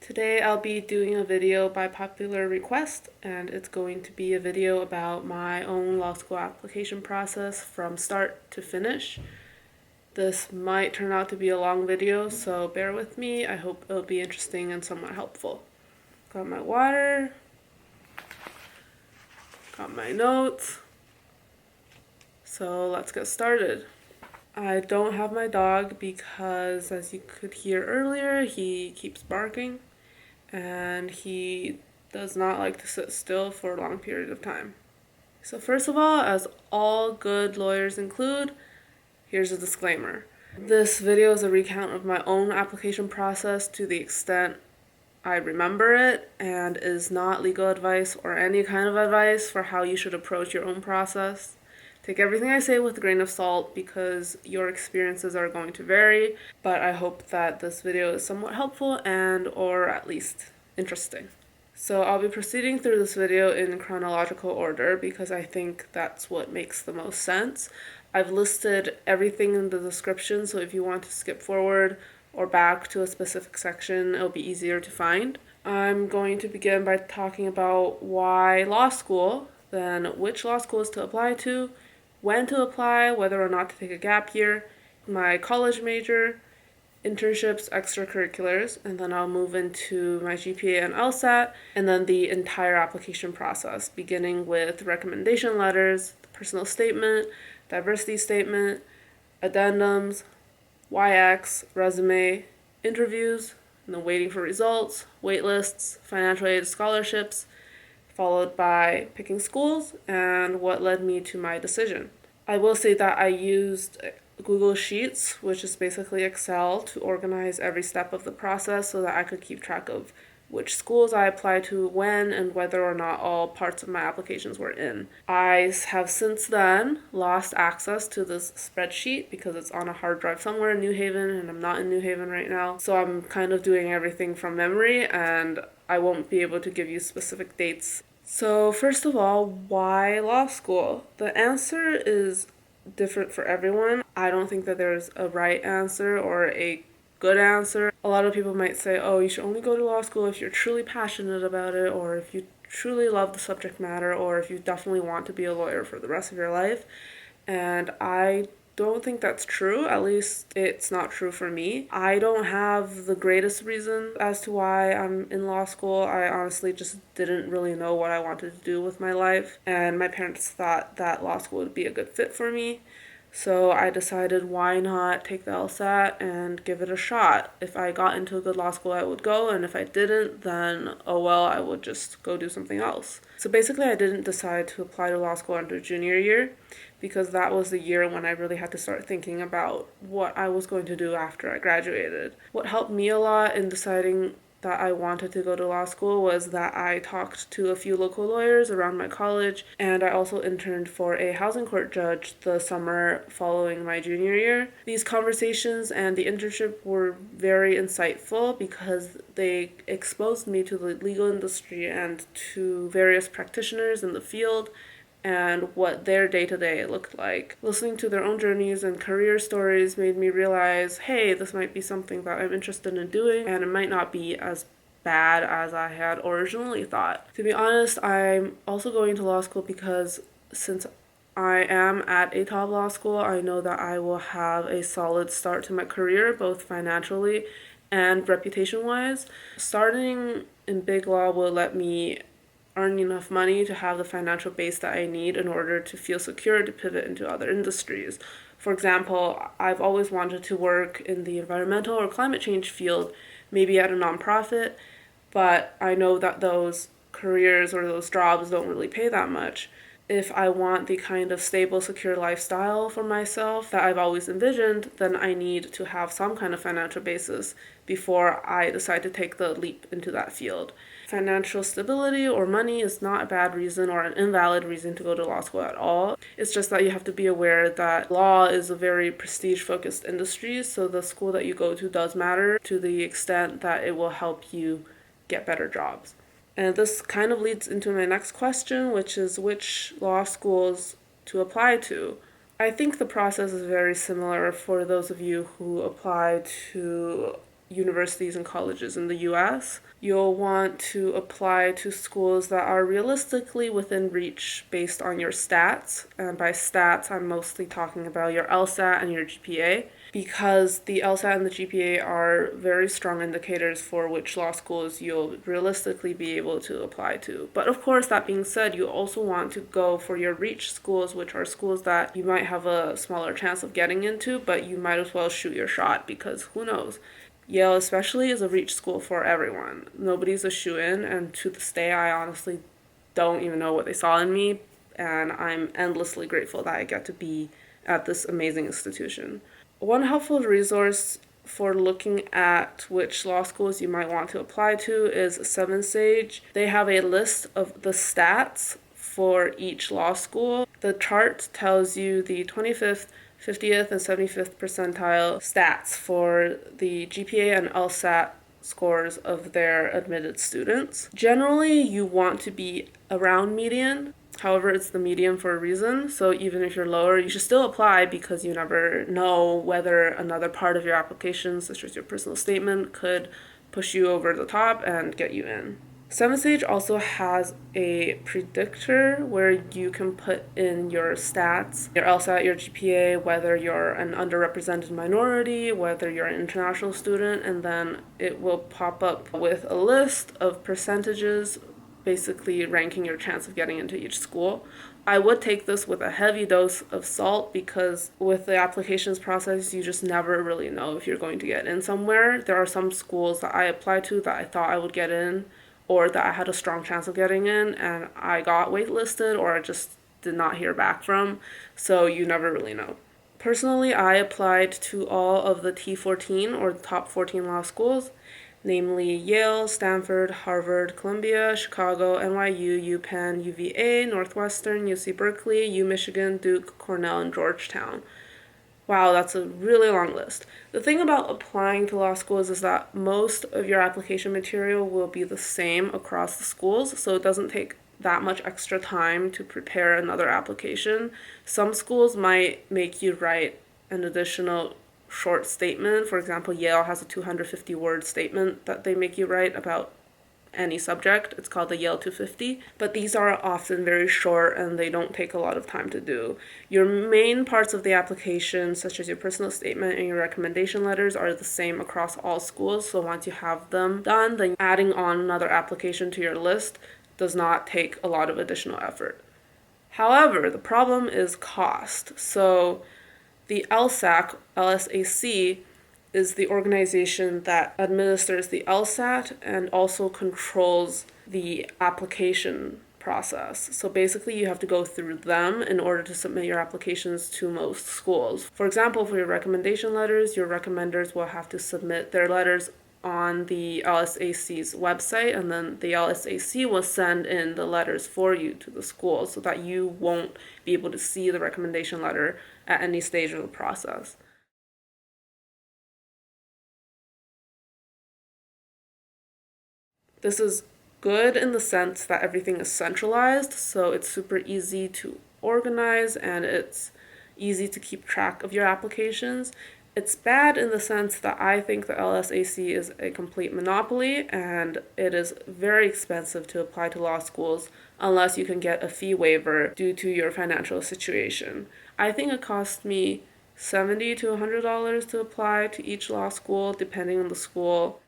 Today I'll be doing a video by popular request, and it's going to be a video about my own law school application process from start to finish. This might turn out to be a long video, so bear with me. I hope it'll be interesting and somewhat helpful. Got my water, got my notes, so let's get started. I don't have my dog because, as you could hear earlier, he keeps barking and he does not like to sit still for a long period of time. So first of all, as all good lawyers include, here's a disclaimer. This video is a recount of my own application process to the extent I remember it, and is not legal advice or any kind of advice for how you should approach your own process. Take everything I say with a grain of salt because your experiences are going to vary, but I hope that this video is somewhat helpful and or at least interesting. So I'll be proceeding through this video in chronological order because I think that's what makes the most sense. I've listed everything in the description, so if you want to skip forward or back to a specific section, it'll be easier to find. I'm going to begin by talking about why law school, then which law schools to apply to, when to apply, whether or not to take a gap year, my college major, internships, extracurriculars, and then I'll move into my GPA and LSAT, and then the entire application process, beginning with recommendation letters, the personal statement, diversity statement, addendums, YX, resume, interviews, and then waiting for results, wait lists, financial aid scholarships, followed by picking schools and what led me to my decision. I will say that I used Google Sheets, which is basically Excel, to organize every step of the process so that I could keep track of which schools I applied to when and whether or not all parts of my applications were in. I have since then lost access to this spreadsheet because it's on a hard drive somewhere in New Haven, and I'm not in New Haven right now. So I'm kind of doing everything from memory, and I won't be able to give you specific dates. So first of all, why law school? The answer is different for everyone. I don't think that there's a right answer or a good answer. A lot of people might say, oh, you should only go to law school if you're truly passionate about it, or if you truly love the subject matter, or if you definitely want to be a lawyer for the rest of your life. And I don't think that's true. At least it's not true for me. I don't have the greatest reason as to why I'm in law school. I honestly just didn't really know what I wanted to do with my life, and my parents thought that law school would be a good fit for me. So I decided, why not take the LSAT and give it a shot. If I got into a good law school, I would go, and if I didn't, then oh well, I would just go do something else. So basically, I didn't decide to apply to law school under junior year because that was the year when I really had to start thinking about what I was going to do after I graduated. What helped me a lot in deciding that I wanted to go to law school was that I talked to a few local lawyers around my college, and I also interned for a housing court judge the summer following my junior year. These conversations and the internship were very insightful because they exposed me to the legal industry and to various practitioners in the field and what their day-to-day looked like. Listening to their own journeys and career stories made me realize, hey, this might be something that I'm interested in doing, and it might not be as bad as I had originally thought. To be honest, I'm also going to law school because since I am at a top law school, I know that I will have a solid start to my career, both financially and reputation-wise. Starting in big law will let me earn enough money to have the financial base that I need in order to feel secure to pivot into other industries. For example, I've always wanted to work in the environmental or climate change field, maybe at a nonprofit, but I know that those careers or those jobs don't really pay that much. If I want the kind of stable, secure lifestyle for myself that I've always envisioned, then I need to have some kind of financial basis before I decide to take the leap into that field. Financial stability or money is not a bad reason or an invalid reason to go to law school at all. It's just that you have to be aware that law is a very prestige-focused industry, so the school that you go to does matter to the extent that it will help you get better jobs. And this kind of leads into my next question, which is which law schools to apply to. I think the process is very similar for those of you who apply to universities and colleges in the US. You'll want to apply to schools that are realistically within reach based on your stats. And by stats, I'm mostly talking about your LSAT and your GPA, because the LSAT and the GPA are very strong indicators for which law schools you'll realistically be able to apply to. But of course, that being said, you also want to go for your reach schools, which are schools that you might have a smaller chance of getting into, but you might as well shoot your shot, because who knows? Yale especially is a reach school for everyone. Nobody's a shoe-in, and to this day I honestly don't even know what they saw in me, and I'm endlessly grateful that I get to be at this amazing institution. One helpful resource for looking at which law schools you might want to apply to is Seven Sage. They have a list of the stats for each law school. The chart tells you the 25th, 50th, and 75th percentile stats for the GPA and LSAT scores of their admitted students. Generally, you want to be around median. However, it's the median for a reason. So even if you're lower, you should still apply, because you never know whether another part of your application, such as your personal statement, could push you over the top and get you in. Seven Sage also has a predictor where you can put in your stats, your LSAT, your GPA, whether you're an underrepresented minority, whether you're an international student, and then it will pop up with a list of percentages, basically ranking your chance of getting into each school. I would take this with a heavy dose of salt, because with the applications process, you just never really know if you're going to get in somewhere. There are some schools that I applied to that I thought I would get in, or that I had a strong chance of getting in, and I got waitlisted, or I just did not hear back from, so you never really know. Personally, I applied to all of the T14, or the top 14 law schools, namely Yale, Stanford, Harvard, Columbia, Chicago, NYU, UPenn, UVA, Northwestern, UC Berkeley, UMichigan, Duke, Cornell, and Georgetown. Wow, that's a really long list. The thing about applying to law schools is that most of your application material will be the same across the schools, so it doesn't take that much extra time to prepare another application. Some schools might make you write an additional short statement. For example, Yale has a 250-word statement that they make you write about any subject. It's called the Yale 250, but these are often very short and they don't take a lot of time to do. Your main parts of the application, such as your personal statement and your recommendation letters, are the same across all schools, so once you have them done, then adding on another application to your list does not take a lot of additional effort. However, the problem is cost. So the LSAC is the organization that administers the LSAT and also controls the application process. So basically, you have to go through them in order to submit your applications to most schools. For example, for your recommendation letters, your recommenders will have to submit their letters on the LSAC's website, and then the LSAC will send in the letters for you to the school, so that you won't be able to see the recommendation letter at any stage of the process. This is good in the sense that everything is centralized, so it's super easy to organize and it's easy to keep track of your applications. It's bad in the sense that I think the LSAC is a complete monopoly and it is very expensive to apply to law schools unless you can get a fee waiver due to your financial situation. I think it cost me $70 to $100 to apply to each law school, depending on the school.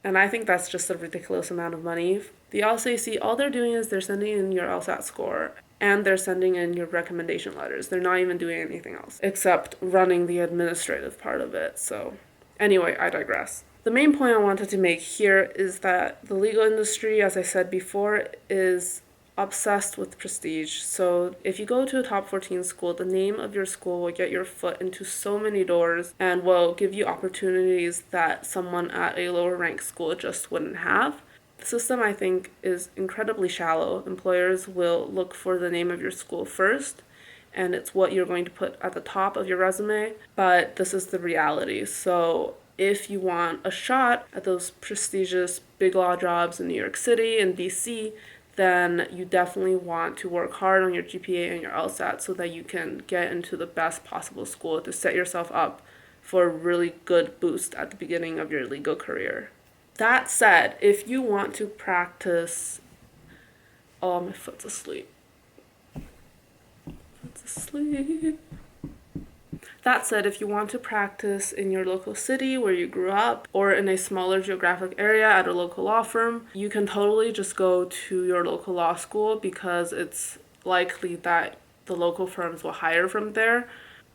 And I think that's just a ridiculous amount of money. The LSAC, all they're doing is they're sending in your LSAT score and they're sending in your recommendation letters. They're not even doing anything else except running the administrative part of it. So, anyway, I digress. The main point I wanted to make here is that the legal industry, as I said before, is obsessed with prestige. So if you go to a top 14 school, the name of your school will get your foot into so many doors and will give you opportunities that someone at a lower ranked school just wouldn't have. The system, I think, is incredibly shallow. Employers will look for the name of your school first, and it's what you're going to put at the top of your resume, but this is the reality. So if you want a shot at those prestigious big law jobs in New York City and DC, then you definitely want to work hard on your GPA and your LSAT so that you can get into the best possible school to set yourself up for a really good boost at the beginning of your legal career. That said, if you want to practice... Oh, my foot's asleep. That said, if you want to practice in your local city where you grew up or in a smaller geographic area at a local law firm, you can totally just go to your local law school because it's likely that the local firms will hire from there.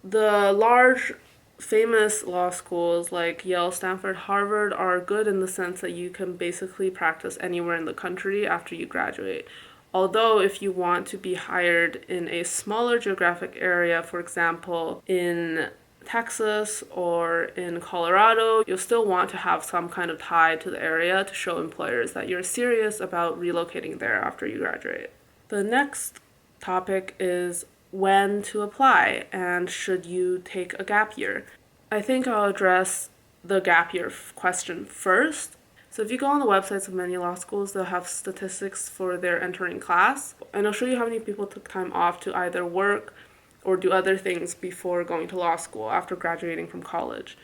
The large famous law schools like Yale, Stanford, Harvard are good in the sense that you can basically practice anywhere in the country after you graduate. Although if you want to be hired in a smaller geographic area, for example, in Texas or in Colorado, you'll still want to have some kind of tie to the area to show employers that you're serious about relocating there after you graduate. The next topic is when to apply and should you take a gap year. I think I'll address the gap year question first. So if you go on the websites of many law schools, they'll have statistics for their entering class, and I'll show you how many people took time off to either work or do other things before going to law school after graduating from college.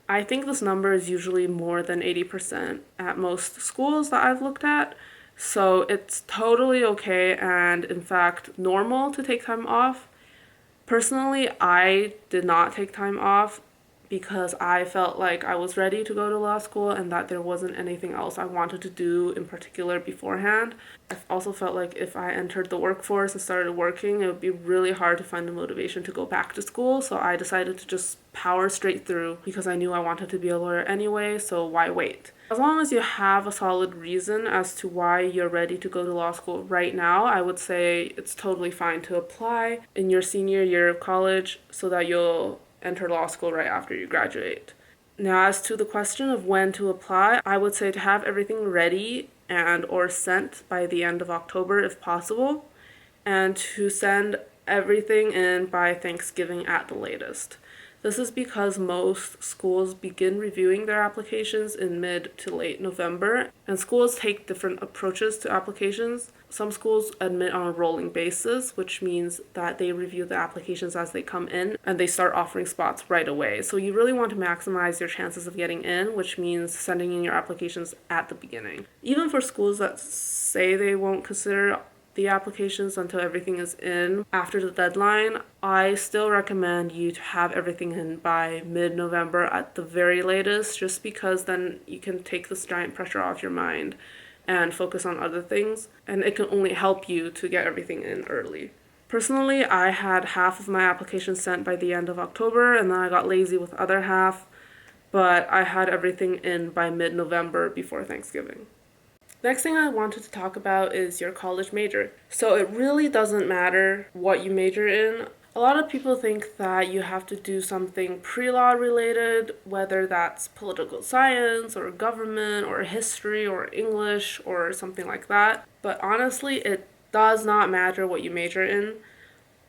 I think this number is usually more than 80% at most schools that I've looked at, so it's totally okay and in fact normal to take time off. Personally, I did not take time off because I felt like I was ready to go to law school and that there wasn't anything else I wanted to do in particular beforehand. I also felt like if I entered the workforce and started working, it would be really hard to find the motivation to go back to school, so I decided to just power straight through because I knew I wanted to be a lawyer anyway, so why wait? As long as you have a solid reason as to why you're ready to go to law school right now, I would say it's totally fine to apply in your senior year of college so that you'll enter law school right after you graduate. Now, as to the question of when to apply, I would say to have everything ready and or sent by the end of October if possible, and to send everything in by Thanksgiving at the latest. This is because most schools begin reviewing their applications in mid to late November, and schools take different approaches to applications. Some schools admit on a rolling basis, which means that they review the applications as they come in and they start offering spots right away. So you really want to maximize your chances of getting in, which means sending in your applications at the beginning. Even for schools that say they won't consider the applications until everything is in after the deadline, I still recommend you to have everything in by mid-November at the very latest, just because then you can take this giant pressure off your mind and focus on other things, and it can only help you to get everything in early. Personally, I had half of my applications sent by the end of October, and then I got lazy with the other half, but I had everything in by mid-November before Thanksgiving. Next thing I wanted to talk about is your college major. So it really doesn't matter what you major in. A lot of people think that you have to do something pre-law related, whether that's political science or government or history or English or something like that. But honestly, it does not matter what you major in,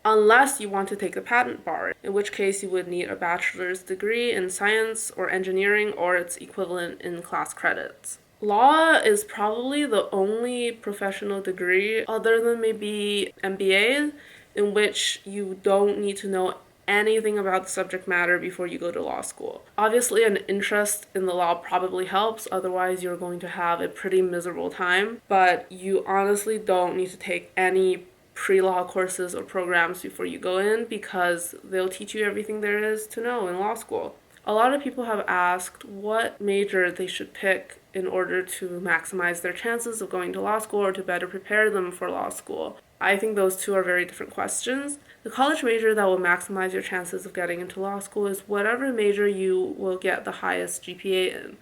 unless you want to take the patent bar, in which case you would need a bachelor's degree in science or engineering or its equivalent in class credits. Law is probably the only professional degree, other than maybe MBA, in which you don't need to know anything about the subject matter before you go to law school. Obviously, an interest in the law probably helps, otherwise you're going to have a pretty miserable time, but you honestly don't need to take any pre-law courses or programs before you go in because they'll teach you everything there is to know in law school. A lot of people have asked what major they should pick in order to maximize their chances of going to law school or to better prepare them for law school. I think those two are very different questions. The college major that will maximize your chances of getting into law school is whatever major you will get the highest GPA in.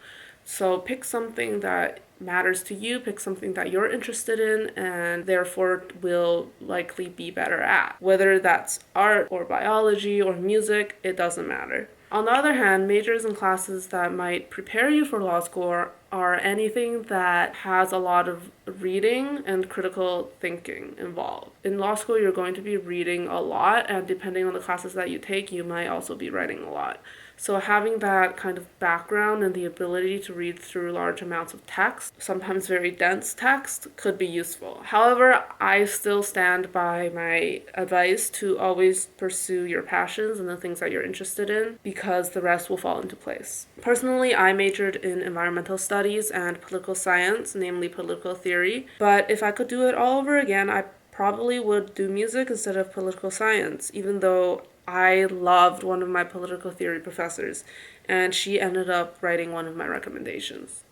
So pick something that matters to you, pick something that you're interested in and therefore will likely be better at. Whether that's art or biology or music, it doesn't matter. On the other hand, majors and classes that might prepare you for law school are anything that has a lot of reading and critical thinking involved. In law school, you're going to be reading a lot, and depending on the classes that you take, you might also be writing a lot. So having that kind of background and the ability to read through large amounts of text, sometimes very dense text, could be useful. However, I still stand by my advice to always pursue your passions and the things that you're interested in, because the rest will fall into place. Personally, I majored in environmental studies and political science, namely political theory, but if I could do it all over again, I probably would do music instead of political science, even though I loved one of my political theory professors, and she ended up writing one of my recommendations.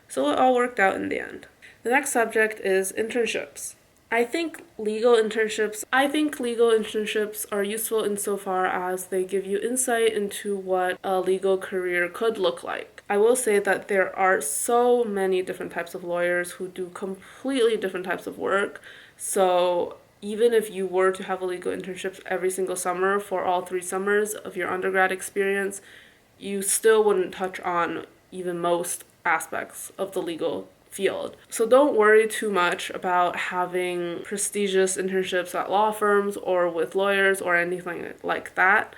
So it all worked out in the end. The next subject is internships. I think legal internships are useful insofar as they give you insight into what a legal career could look like. I will say that there are so many different types of lawyers who do completely different types of work. So even if you were to have a legal internship every single summer for all 3 summers of your undergrad experience, you still wouldn't touch on even most aspects of the legal field. So don't worry too much about having prestigious internships at law firms or with lawyers or anything like that.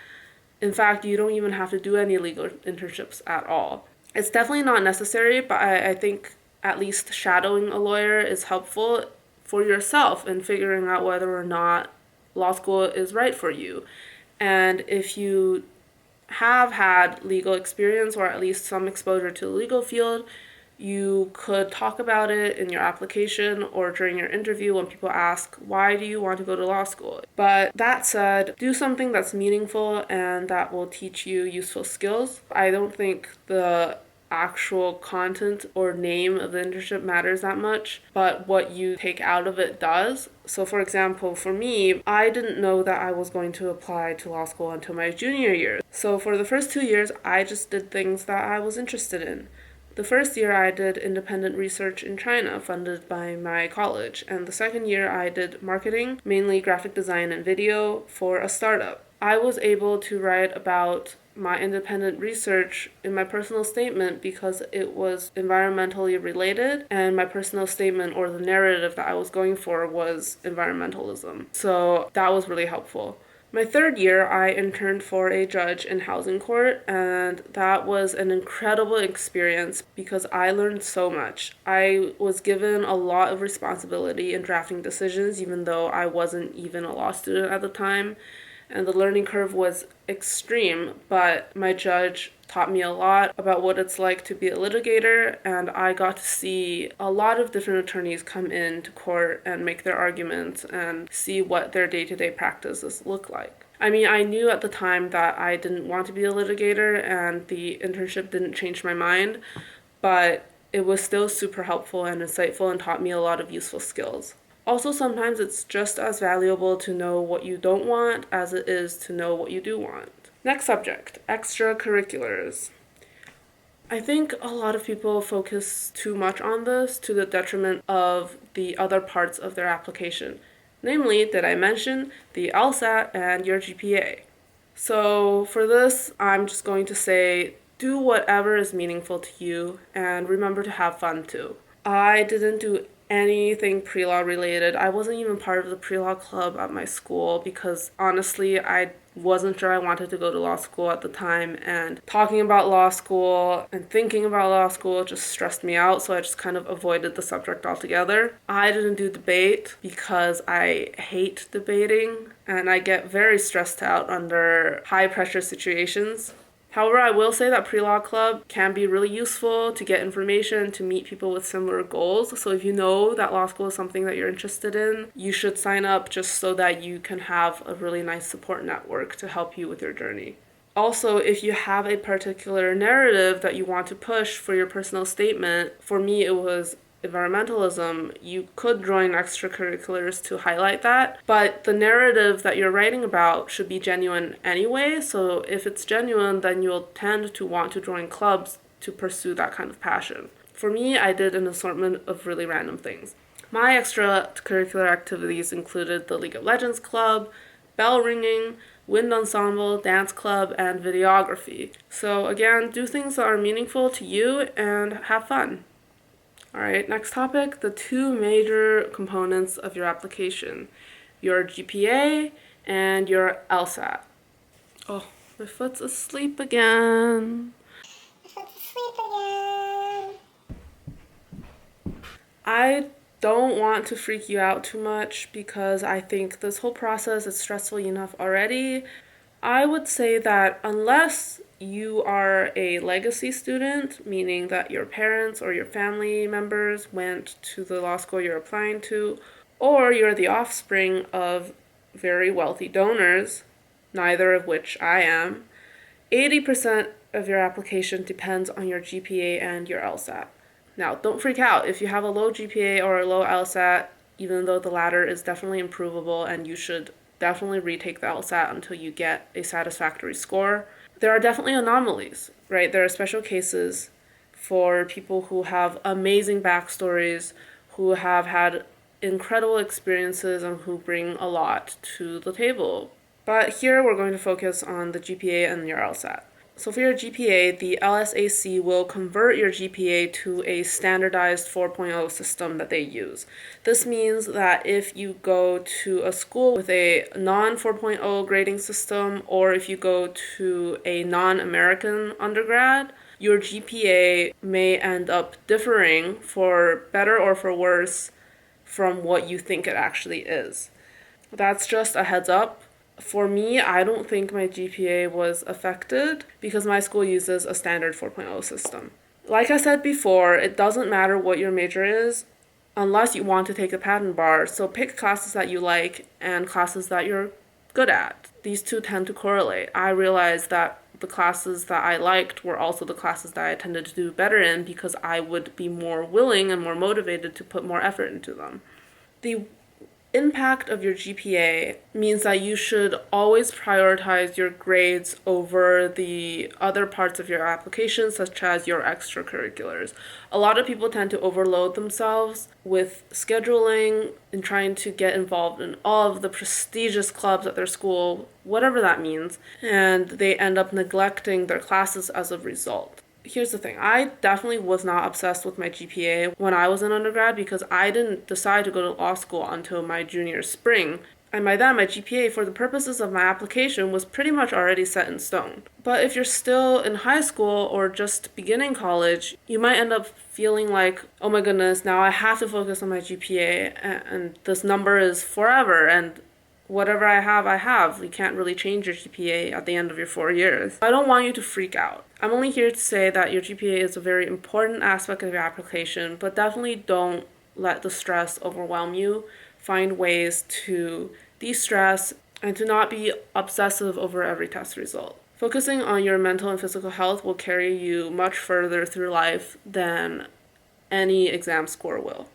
In fact, you don't even have to do any legal internships at all. It's definitely not necessary, but I think at least shadowing a lawyer is helpful for yourself in figuring out whether or not law school is right for you. And if you have had legal experience or at least some exposure to the legal field, you could talk about it in your application or during your interview when people ask, why do you want to go to law school? But that said, do something that's meaningful and that will teach you useful skills. I don't think the actual content or name of the internship matters that much, but what you take out of it does. So for example, for me, I didn't know that I was going to apply to law school until my junior year. So for the first 2 years, I just did things that I was interested in. The first year I did independent research in China funded by my college, and the second year I did marketing, mainly graphic design and video, for a startup. I was able to write about my independent research in my personal statement because it was environmentally related, and my personal statement or the narrative that I was going for was environmentalism. So that was really helpful. My third year, I interned for a judge in housing court, and that was an incredible experience because I learned so much. I was given a lot of responsibility in drafting decisions, even though I wasn't even a law student at the time, and the learning curve was extreme, but my judge taught me a lot about what it's like to be a litigator, and I got to see a lot of different attorneys come into court and make their arguments and see what their day-to-day practices look like. I mean, I knew at the time that I didn't want to be a litigator, and the internship didn't change my mind, but it was still super helpful and insightful and taught me a lot of useful skills. Also, sometimes it's just as valuable to know what you don't want as it is to know what you do want. Next subject, extracurriculars. I think a lot of people focus too much on this to the detriment of the other parts of their application. Namely, did I mention the LSAT and your GPA? So for this, I'm just going to say do whatever is meaningful to you and remember to have fun too. I didn't do anything pre-law related. I wasn't even part of the pre-law club at my school because honestly, I wasn't sure I wanted to go to law school at the time, and talking about law school and thinking about law school just stressed me out, so I just kind of avoided the subject altogether. I didn't do debate because I hate debating and I get very stressed out under high pressure situations. However, I will say that pre-law club can be really useful to get information, to meet people with similar goals. So if you know that law school is something that you're interested in, you should sign up just so that you can have a really nice support network to help you with your journey. Also, if you have a particular narrative that you want to push for your personal statement, for me it was environmentalism, you could join extracurriculars to highlight that, but the narrative that you're writing about should be genuine anyway, so if it's genuine, then you'll tend to want to join clubs to pursue that kind of passion. For me, I did an assortment of really random things. My extracurricular activities included the League of Legends club, bell ringing, wind ensemble, dance club, and videography. So again, do things that are meaningful to you and have fun. Alright, next topic, the two major components of your application, your GPA and your LSAT. Oh, my foot's asleep again. I don't want to freak you out too much because I think this whole process is stressful enough already. I would say that unless you are a legacy student, meaning that your parents or your family members went to the law school you're applying to, or you're the offspring of very wealthy donors, neither of which I am, 80% of your application depends on your GPA and your LSAT. Now, don't freak out if you have a low GPA or a low LSAT, even though the latter is definitely improvable and you should definitely retake the LSAT until you get a satisfactory score. There are definitely anomalies, right? There are special cases for people who have amazing backstories, who have had incredible experiences, and who bring a lot to the table. But here we're going to focus on the GPA and your LSAT. So for your GPA, the LSAC will convert your GPA to a standardized 4.0 system that they use. This means that if you go to a school with a non-4.0 grading system, or if you go to a non-American undergrad, your GPA may end up differing for better or for worse from what you think it actually is. That's just a heads up. For me, I don't think my GPA was affected because my school uses a standard 4.0 system. Like I said before, it doesn't matter what your major is unless you want to take a patent bar. So pick classes that you like and classes that you're good at. These two tend to correlate. I realized that the classes that I liked were also the classes that I tended to do better in because I would be more willing and more motivated to put more effort into them. The impact of your GPA means that you should always prioritize your grades over the other parts of your application, such as your extracurriculars. A lot of people tend to overload themselves with scheduling and trying to get involved in all of the prestigious clubs at their school, whatever that means, and they end up neglecting their classes as a result. Here's the thing. I definitely was not obsessed with my GPA when I was in undergrad because I didn't decide to go to law school until my junior spring. And by then, my GPA, for the purposes of my application, was pretty much already set in stone. But if you're still in high school or just beginning college, you might end up feeling like, oh my goodness, now I have to focus on my GPA and this number is forever and whatever I have. You can't really change your GPA at the end of your 4 years. I don't want you to freak out. I'm only here to say that your GPA is a very important aspect of your application, but definitely don't let the stress overwhelm you. Find ways to de-stress and to not be obsessive over every test result. Focusing on your mental and physical health will carry you much further through life than any exam score will.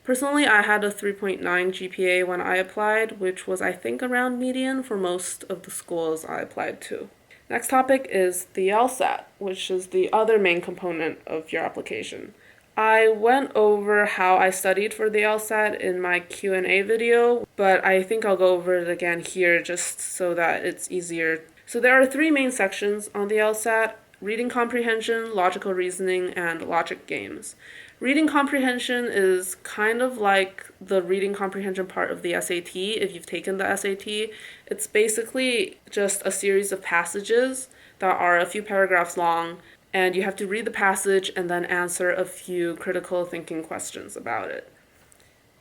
Personally, I had a 3.9 GPA when I applied, which was, I think, around median for most of the schools I applied to. Next topic is the LSAT, which is the other main component of your application. I went over how I studied for the LSAT in my Q&A video, but I think I'll go over it again here just so that it's easier. So there are 3 main sections on the LSAT: reading comprehension, logical reasoning, and logic games. Reading comprehension is kind of like the reading comprehension part of the SAT, if you've taken the SAT. It's basically just a series of passages that are a few paragraphs long, and you have to read the passage and then answer a few critical thinking questions about it.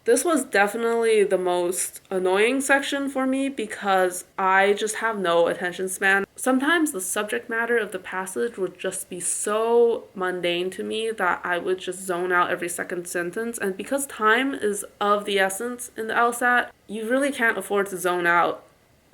This was definitely the most annoying section for me because I just have no attention span. Sometimes the subject matter of the passage would just be so mundane to me that I would just zone out every second sentence. And because time is of the essence in the LSAT, you really can't afford to zone out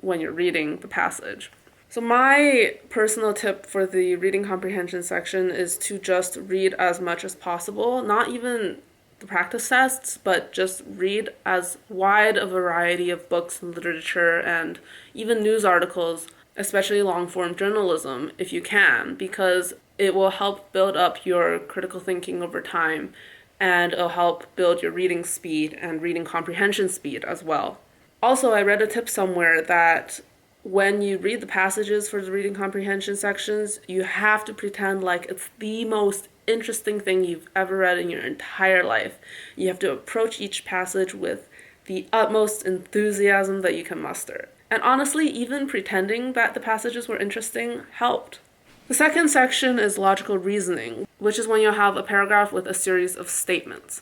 when you're reading the passage. So my personal tip for the reading comprehension section is to just read as much as possible, not even the practice tests, but just read as wide a variety of books and literature and even news articles, especially long-form journalism, if you can, because it will help build up your critical thinking over time, and it'll help build your reading speed and reading comprehension speed as well. Also, I read a tip somewhere that when you read the passages for the reading comprehension sections, you have to pretend like it's the most interesting thing you've ever read in your entire life. You have to approach each passage with the utmost enthusiasm that you can muster. And honestly, even pretending that the passages were interesting helped. The second section is logical reasoning, which is when you'll have a paragraph with a series of statements.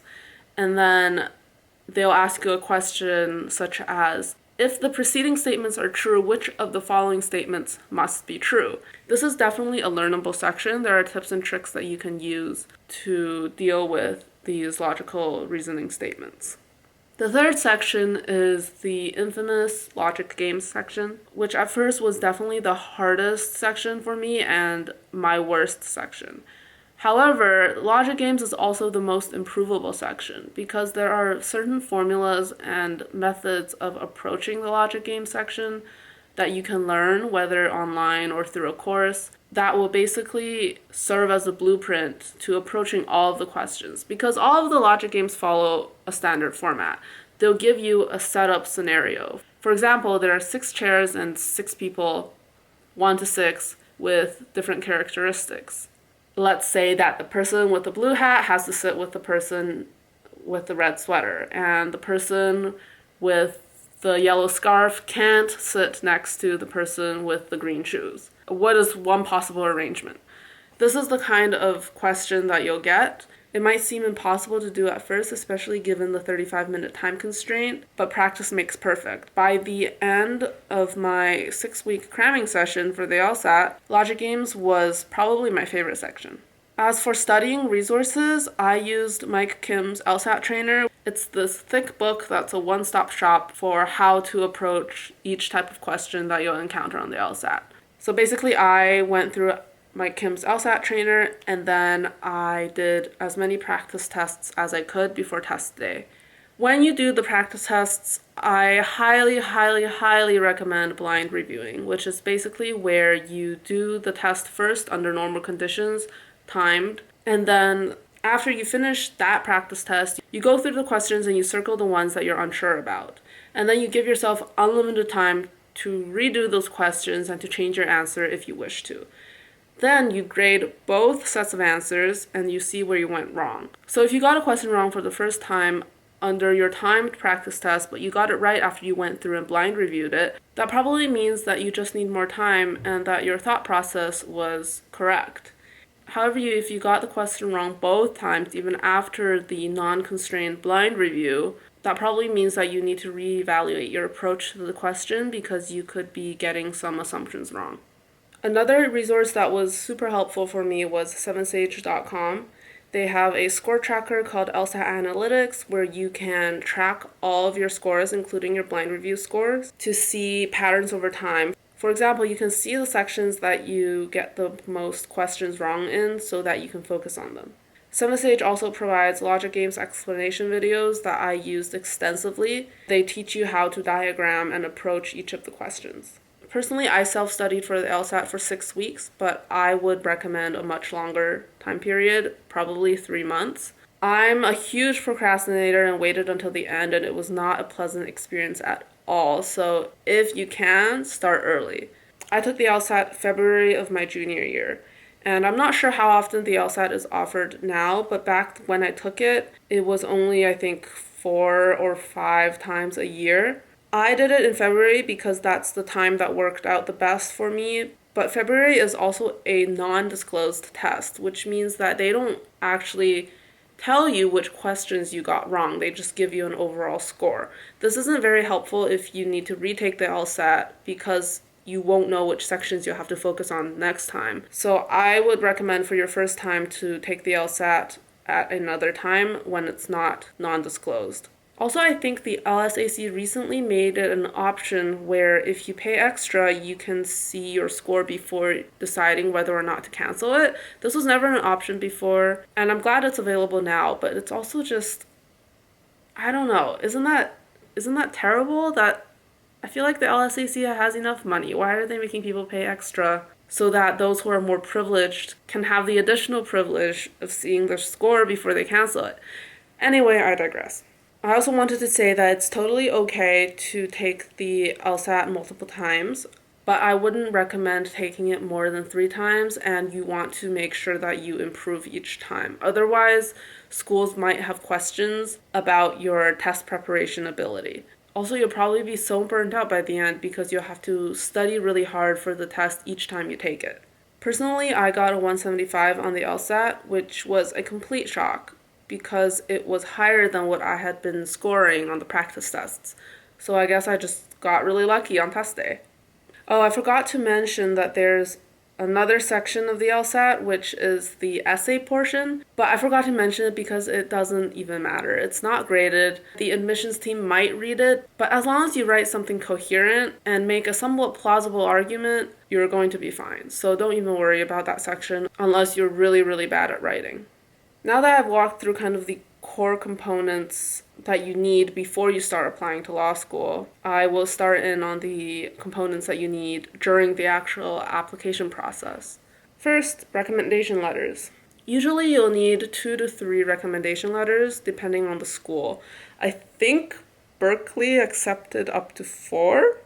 And then they'll ask you a question such as, if the preceding statements are true, which of the following statements must be true? This is definitely a learnable section. There are tips and tricks that you can use to deal with these logical reasoning statements. The third section is the infamous logic games section, which at first was definitely the hardest section for me and my worst section. However, logic games is also the most improvable section because there are certain formulas and methods of approaching the logic game section that you can learn, whether online or through a course, that will basically serve as a blueprint to approaching all of the questions. Because all of the logic games follow a standard format. They'll give you a setup scenario. For example, there are 6 chairs and 6 people, 1 to 6, with different characteristics. Let's say that the person with the blue hat has to sit with the person with the red sweater, and the person with the yellow scarf can't sit next to the person with the green shoes. What is one possible arrangement? This is the kind of question that you'll get. It might seem impossible to do at first, especially given the 35-minute time constraint, but practice makes perfect. By the end of my 6-week cramming session for the LSAT, logic games was probably my favorite section. As for studying resources, I used Mike Kim's LSAT Trainer. It's this thick book that's a one-stop shop for how to approach each type of question that you'll encounter on the LSAT. So basically, I went through Mike Kim's LSAT Trainer, and then I did as many practice tests as I could before test day. When you do the practice tests, I highly recommend blind reviewing, which is basically where you do the test first under normal conditions, timed, and then after you finish that practice test, you go through the questions and you circle the ones that you're unsure about. And then you give yourself unlimited time to redo those questions and to change your answer if you wish to. Then you grade both sets of answers and you see where you went wrong. So if you got a question wrong for the first time under your timed practice test, but you got it right after you went through and blind reviewed it, that probably means that you just need more time and that your thought process was correct. However, if you got the question wrong both times, even after the non-constrained blind review, that probably means that you need to reevaluate your approach to the question because you could be getting some assumptions wrong. Another resource that was super helpful for me was 7sage.com. They have a score tracker called LSAT Analytics where you can track all of your scores, including your blind review scores, to see patterns over time. For example, you can see the sections that you get the most questions wrong in so that you can focus on them. 7Sage also provides logic games explanation videos that I used extensively. They teach you how to diagram and approach each of the questions. Personally, I self-studied for the LSAT for 6 weeks, but I would recommend a much longer time period, probably 3 months. I'm a huge procrastinator and waited until the end, and it was not a pleasant experience at all. So if you can, start early. I took the LSAT February of my junior year, and I'm not sure how often the LSAT is offered now, but back when I took it, it was only, I think, 4 or 5 times a year. I did it in February because that's the time that worked out the best for me. But February is also a non-disclosed test, which means that they don't actually tell you which questions you got wrong. They just give you an overall score. This isn't very helpful if you need to retake the LSAT because you won't know which sections you'll have to focus on next time. So I would recommend for your first time to take the LSAT at another time when it's not non-disclosed. Also, I think the LSAC recently made it an option where if you pay extra, you can see your score before deciding whether or not to cancel it. This was never an option before, and I'm glad it's available now, but it's also just, I don't know, isn't that terrible? That I feel like the LSAC has enough money. Why are they making people pay extra so that those who are more privileged can have the additional privilege of seeing their score before they cancel it? Anyway, I digress. I also wanted to say that it's totally okay to take the LSAT multiple times. but I wouldn't recommend taking it more than 3 times, and you want to make sure that you improve each time. Otherwise, schools might have questions about your test preparation ability. Also, you'll probably be so burnt out by the end because you'll have to study really hard for the test each time you take it. Personally, I got a 175 on the LSAT, which was a complete shock because it was higher than what I had been scoring on the practice tests. So I guess I just got really lucky on test day. Oh, I forgot to mention that there's another section of the LSAT, which is the essay portion, but I forgot to mention it because it doesn't even matter. It's not graded. The admissions team might read it, but as long as you write something coherent and make a somewhat plausible argument, you're going to be fine. So don't even worry about that section unless you're really, really bad at writing. Now that I've walked through kind of the core components that you need before you start applying to law school, I will start in on the components that you need during the actual application process. First, recommendation letters. Usually you'll need 2 to 3 recommendation letters depending on the school. I think Berkeley accepted up to 4,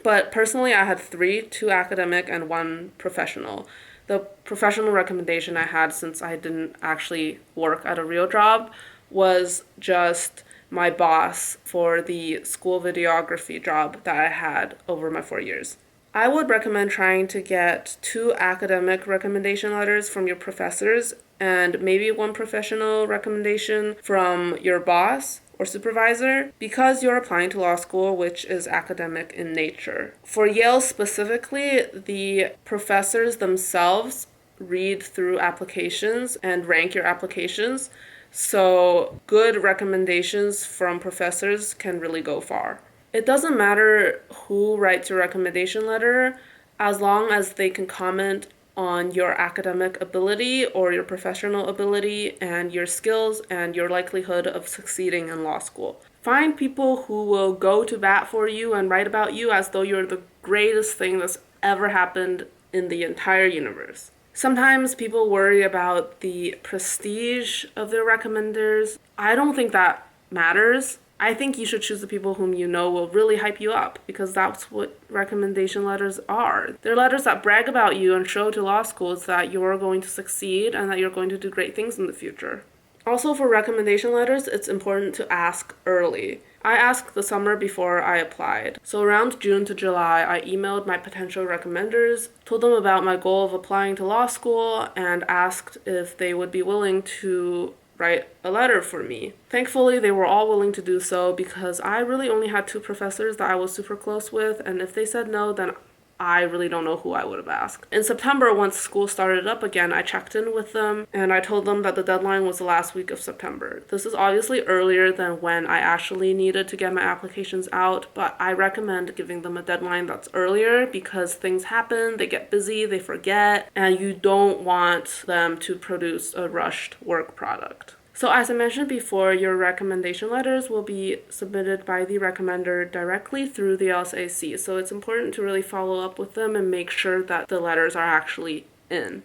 but personally I had 3, 2 academic and 1 professional. The professional recommendation I had, since I didn't actually work at a real job, was just my boss for the school videography job that I had over my 4 years. I would recommend trying to get 2 academic recommendation letters from your professors and maybe 1 professional recommendation from your boss or supervisor because you're applying to law school, which is academic in nature. For Yale specifically, the professors themselves read through applications and rank your applications, so good recommendations from professors can really go far. It doesn't matter who writes your recommendation letter as long as they can comment on your academic ability or your professional ability and your skills and your likelihood of succeeding in law school. Find people who will go to bat for you and write about you as though you're the greatest thing that's ever happened in the entire universe. Sometimes people worry about the prestige of their recommenders. I don't think that matters. I think you should choose the people whom you know will really hype you up because that's what recommendation letters are. They're letters that brag about you and show to law schools that you're going to succeed and that you're going to do great things in the future. Also, for recommendation letters, it's important to ask early. I asked the summer before I applied. So around June to July, I emailed my potential recommenders, told them about my goal of applying to law school, and asked if they would be willing to write a letter for me. Thankfully, they were all willing to do so because I really only had 2 professors that I was super close with, and if they said no, then I really don't know who I would have asked. In September, once school started up again, I checked in with them and I told them that the deadline was the last week of September. This is obviously earlier than when I actually needed to get my applications out, but I recommend giving them a deadline that's earlier because things happen, they get busy, they forget, and you don't want them to produce a rushed work product. So as I mentioned before, your recommendation letters will be submitted by the recommender directly through the LSAC. So it's important to really follow up with them and make sure that the letters are actually in.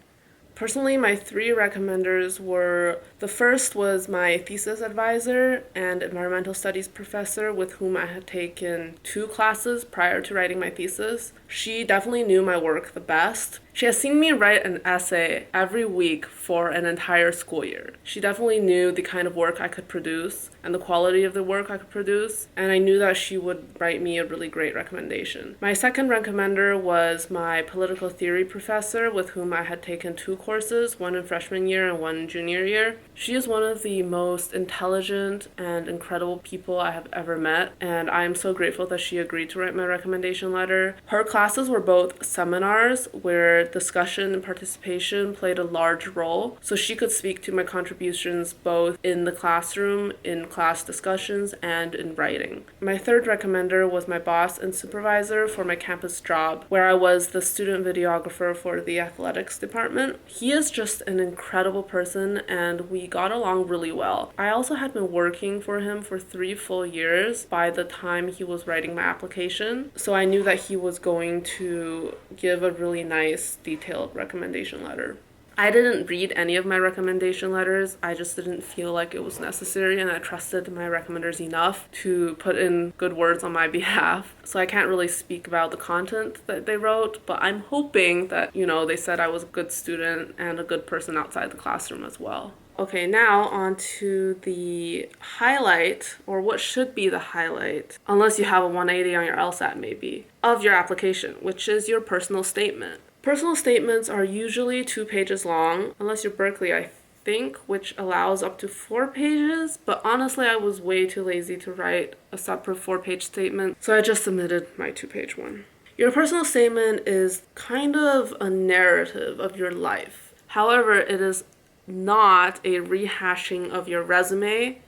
Personally, my 3 recommenders were, the first was my thesis advisor and environmental studies professor with whom I had taken 2 classes prior to writing my thesis. She definitely knew my work the best. She has seen me write an essay every week for an entire school year. She definitely knew the kind of work I could produce and the quality of the work I could produce, and I knew that she would write me a really great recommendation. My second recommender was my political theory professor with whom I had taken 2 courses, one in freshman year and one in junior year. She is one of the most intelligent and incredible people I have ever met, and I am so grateful that she agreed to write my recommendation letter. Her classes were both seminars where discussion and participation played a large role, so she could speak to my contributions both in the classroom, in class discussions, and in writing. My third recommender was my boss and supervisor for my campus job, where I was the student videographer for the athletics department. He is just an incredible person, and we got along really well. I also had been working for him for 3 full years by the time he was writing my application, so I knew that he was going to give a really nice detailed recommendation letter. I didn't read any of my recommendation letters. I just didn't feel like it was necessary, and I trusted my recommenders enough to put in good words on my behalf. So I can't really speak about the content that they wrote, but I'm hoping that, they said I was a good student and a good person outside the classroom as well. Okay, now on to the highlight, or what should be the highlight, unless you have a 180 on your LSAT maybe, of your application, which is your personal statement. Personal statements are usually 2 pages long, unless you're Berkeley, I think, which allows up to 4 pages, but honestly I was way too lazy to write a separate 4-page statement, so I just submitted my 2-page one. Your personal statement is kind of a narrative of your life. However, it is not a rehashing of your resume,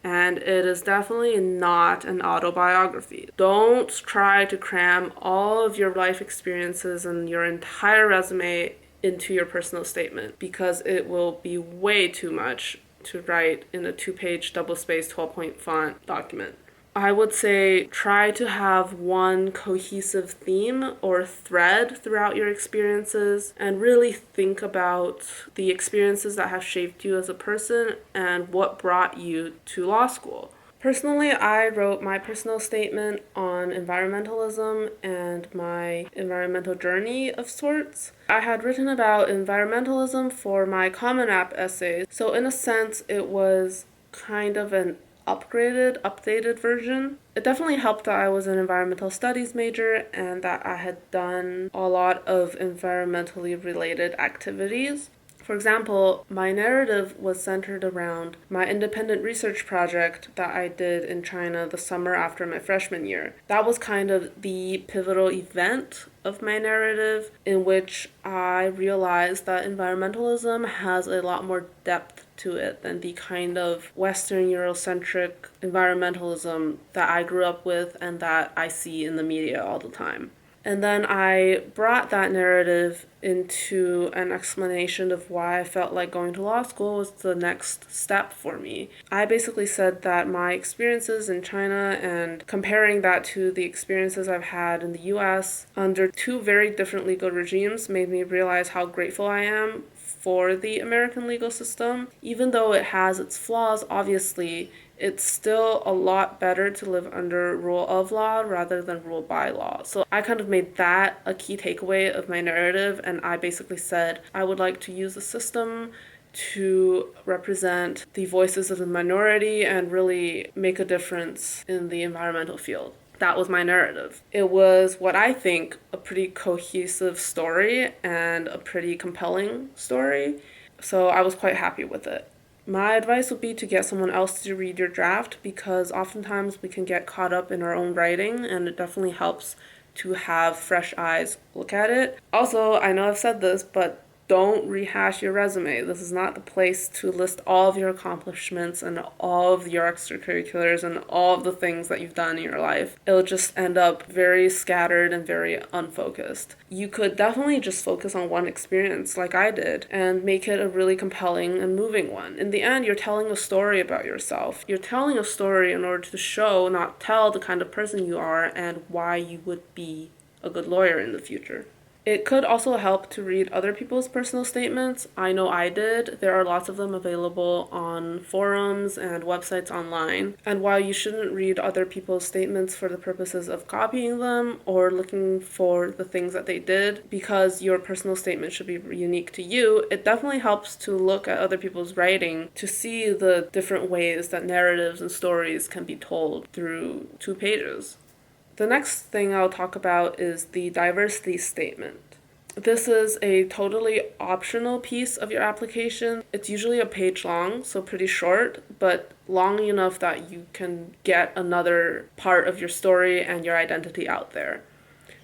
and it is definitely not an autobiography. Don't try to cram all of your life experiences and your entire resume into your personal statement, because it will be way too much to write in a 2-page double-spaced 12-point font document. I would say try to have one cohesive theme or thread throughout your experiences, and really think about the experiences that have shaped you as a person and what brought you to law school. Personally, I wrote my personal statement on environmentalism and my environmental journey of sorts. I had written about environmentalism for my Common App essays, so in a sense it was kind of an updated version. It definitely helped that I was an environmental studies major and that I had done a lot of environmentally related activities. For example, my narrative was centered around my independent research project that I did in China the summer after my freshman year. That was kind of the pivotal event of my narrative, in which I realized that environmentalism has a lot more depth to it than the kind of Western Eurocentric environmentalism that I grew up with and that I see in the media all the time. And then I brought that narrative into an explanation of why I felt like going to law school was the next step for me. I basically said that my experiences in China and comparing that to the experiences I've had in the US under 2 very different legal regimes made me realize how grateful I am for the American legal system. Even though it has its flaws, obviously, it's still a lot better to live under rule of law rather than rule by law. So I kind of made that a key takeaway of my narrative, and I basically said I would like to use the system to represent the voices of the minority and really make a difference in the environmental field. That was my narrative. It was what I think a pretty cohesive story and a pretty compelling story, so I was quite happy with it. My advice would be to get someone else to read your draft, because oftentimes we can get caught up in our own writing, and it definitely helps to have fresh eyes look at it. Also, I know I've said this, but don't rehash your resume. This is not the place to list all of your accomplishments and all of your extracurriculars and all of the things that you've done in your life. It'll just end up very scattered and very unfocused. You could definitely just focus on one experience like I did and make it a really compelling and moving one. In the end, you're telling a story about yourself. You're telling a story in order to show, not tell, the kind of person you are and why you would be a good lawyer in the future. It could also help to read other people's personal statements. I know I did. There are lots of them available on forums and websites online. And while you shouldn't read other people's statements for the purposes of copying them or looking for the things that they did, because your personal statement should be unique to you, it definitely helps to look at other people's writing to see the different ways that narratives and stories can be told through 2 pages. The next thing I'll talk about is the diversity statement. This is a totally optional piece of your application. It's usually a page long, so pretty short, but long enough that you can get another part of your story and your identity out there.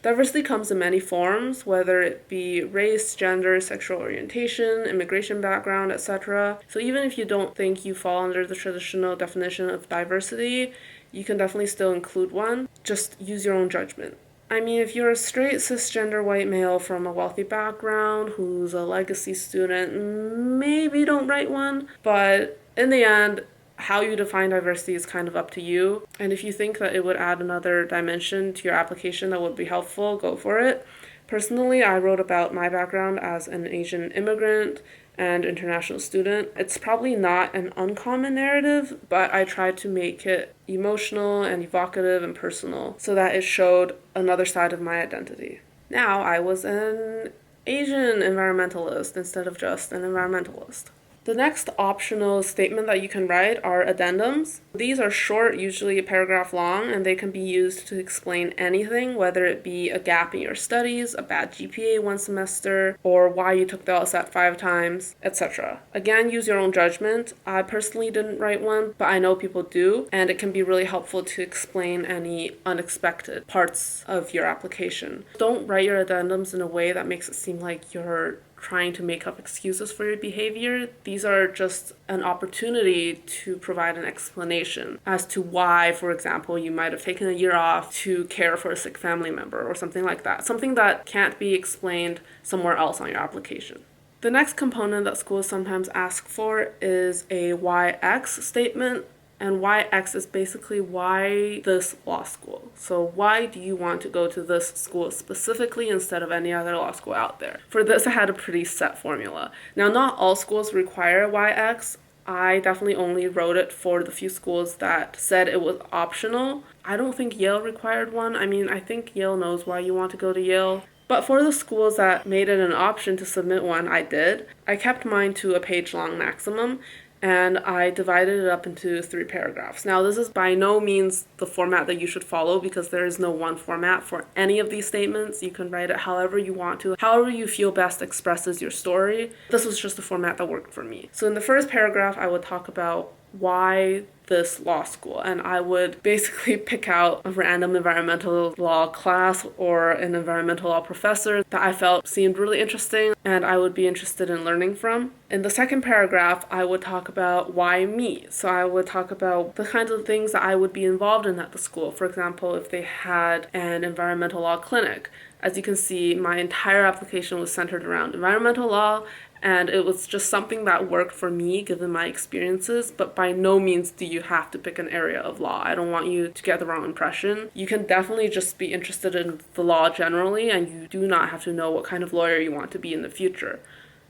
Diversity comes in many forms, whether it be race, gender, sexual orientation, immigration background, etc. So even if you don't think you fall under the traditional definition of diversity, you can definitely still include one. Just use your own judgment. I mean, if you're a straight cisgender white male from a wealthy background who's a legacy student, maybe don't write one. But in the end, how you define diversity is kind of up to you. And if you think that it would add another dimension to your application that would be helpful, go for it. Personally, I wrote about my background as an Asian immigrant and international student. It's probably not an uncommon narrative, but I tried to make it emotional and evocative and personal so that it showed another side of my identity. Now, I was an Asian environmentalist instead of just an environmentalist. The next optional statement that you can write are addendums. These are short, usually a paragraph long, and they can be used to explain anything, whether it be a gap in your studies, a bad GPA one semester, or why you took the LSAT 5 times, etc. Again, use your own judgment. I personally didn't write one, but I know people do, and it can be really helpful to explain any unexpected parts of your application. Don't write your addendums in a way that makes it seem like you're trying to make up excuses for your behavior. These are just an opportunity to provide an explanation as to why, for example, you might have taken a year off to care for a sick family member or something like that. Something that can't be explained somewhere else on your application. The next component that schools sometimes ask for is a YX statement. And YX is basically why this law school. So why do you want to go to this school specifically instead of any other law school out there? For this, I had a pretty set formula. Now, not all schools require YX. I definitely only wrote it for the few schools that said it was optional. I don't think Yale required one. I mean, I think Yale knows why you want to go to Yale. But for the schools that made it an option to submit one, I did. I kept mine to a page-long maximum, and I divided it up into 3 paragraphs. Now, this is by no means the format that you should follow because there is no one format for any of these statements. You can write it however you want to, however you feel best expresses your story. This was just the format that worked for me. So in the first paragraph, I would talk about why this law school, and I would basically pick out a random environmental law class or an environmental law professor that I felt seemed really interesting and I would be interested in learning from. In the second paragraph, I would talk about why me. So I would talk about the kinds of things that I would be involved in at the school. For example, if they had an environmental law clinic. As you can see, my entire application was centered around environmental law, and it was just something that worked for me given my experiences, but by no means do you have to pick an area of law. I don't want you to get the wrong impression. You can definitely just be interested in the law generally, and you do not have to know what kind of lawyer you want to be in the future.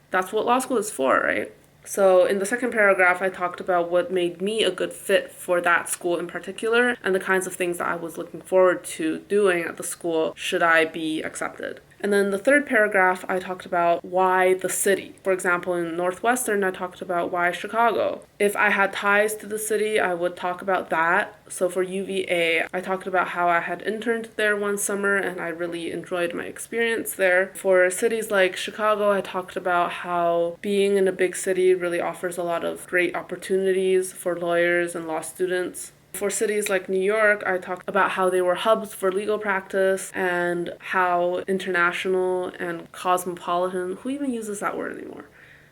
That's what law school is for, right? So in the second paragraph, I talked about what made me a good fit for that school in particular and the kinds of things that I was looking forward to doing at the school should I be accepted. And then the third paragraph, I talked about why the city. For example, in Northwestern, I talked about why Chicago. If I had ties to the city, I would talk about that. So for UVA, I talked about how I had interned there one summer and I really enjoyed my experience there. For cities like Chicago, I talked about how being in a big city really offers a lot of great opportunities for lawyers and law students. For cities like New York, I talked about how they were hubs for legal practice and how international and cosmopolitan, who even uses that word anymore?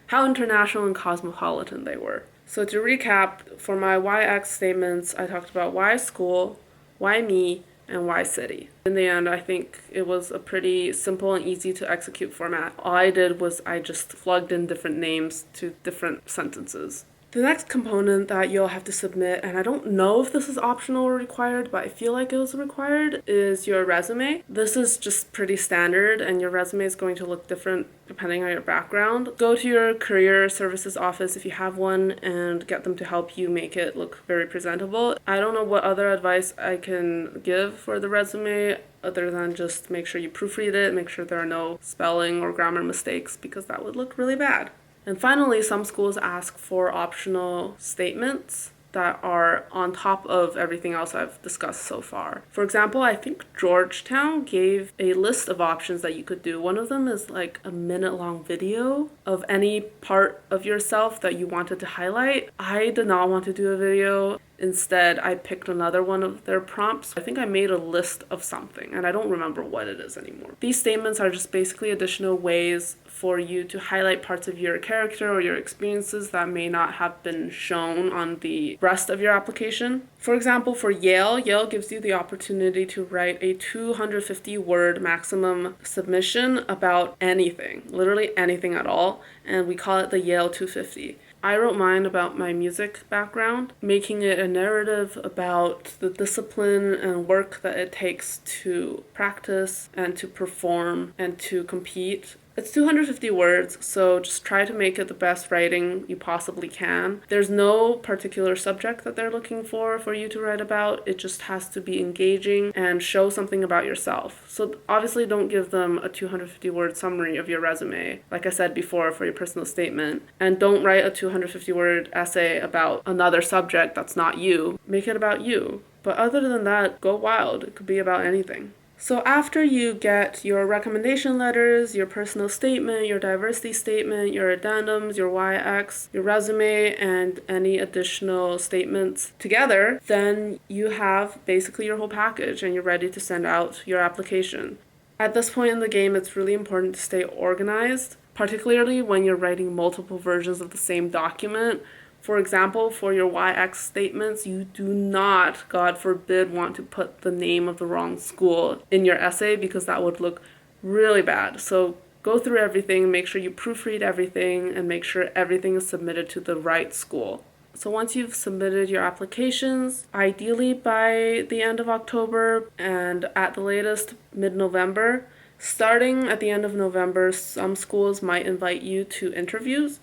How international and cosmopolitan they were. So to recap, for my YX statements, I talked about why school, why me, and why city. In the end, I think it was a pretty simple and easy to execute format. All I did was I just plugged in different names to different sentences. The next component that you'll have to submit, and I don't know if this is optional or required, but I feel like it was required, is your resume. This is just pretty standard, and your resume is going to look different depending on your background. Go to your career services office if you have one and get them to help you make it look very presentable. I don't know what other advice I can give for the resume other than just make sure you proofread it, make sure there are no spelling or grammar mistakes because that would look really bad. And finally, some schools ask for optional statements that are on top of everything else I've discussed so far. For example, I think Georgetown gave a list of options that you could do. One of them is like a minute-long video of any part of yourself that you wanted to highlight. I did not want to do a video. Instead, I picked another one of their prompts. I think I made a list of something, and I don't remember what it is anymore. These statements are just basically additional ways for you to highlight parts of your character or your experiences that may not have been shown on the rest of your application. For example, for Yale gives you the opportunity to write a 250-word maximum submission about anything, literally anything at all, and we call it the Yale 250. I wrote mine about my music background, making it a narrative about the discipline and work that it takes to practice and to perform and to compete. It's 250 words, so just try to make it the best writing you possibly can. There's no particular subject that they're looking for you to write about. It just has to be engaging and show something about yourself. So obviously don't give them a 250 word summary of your resume, like I said before, for your personal statement. And don't write a 250 word essay about another subject that's not you. Make it about you. But other than that, go wild. It could be about anything. So after you get your recommendation letters, your personal statement, your diversity statement, your addendums, your YX, your resume, and any additional statements together, then you have basically your whole package and you're ready to send out your application. At this point in the game, it's really important to stay organized, particularly when you're writing multiple versions of the same document. For example, for your YX statements, you do not, God forbid, want to put the name of the wrong school in your essay because that would look really bad. So go through everything, make sure you proofread everything, and make sure everything is submitted to the right school. So once you've submitted your applications, ideally by the end of October and at the latest mid-November, starting at the end of November, some schools might invite you to interviews.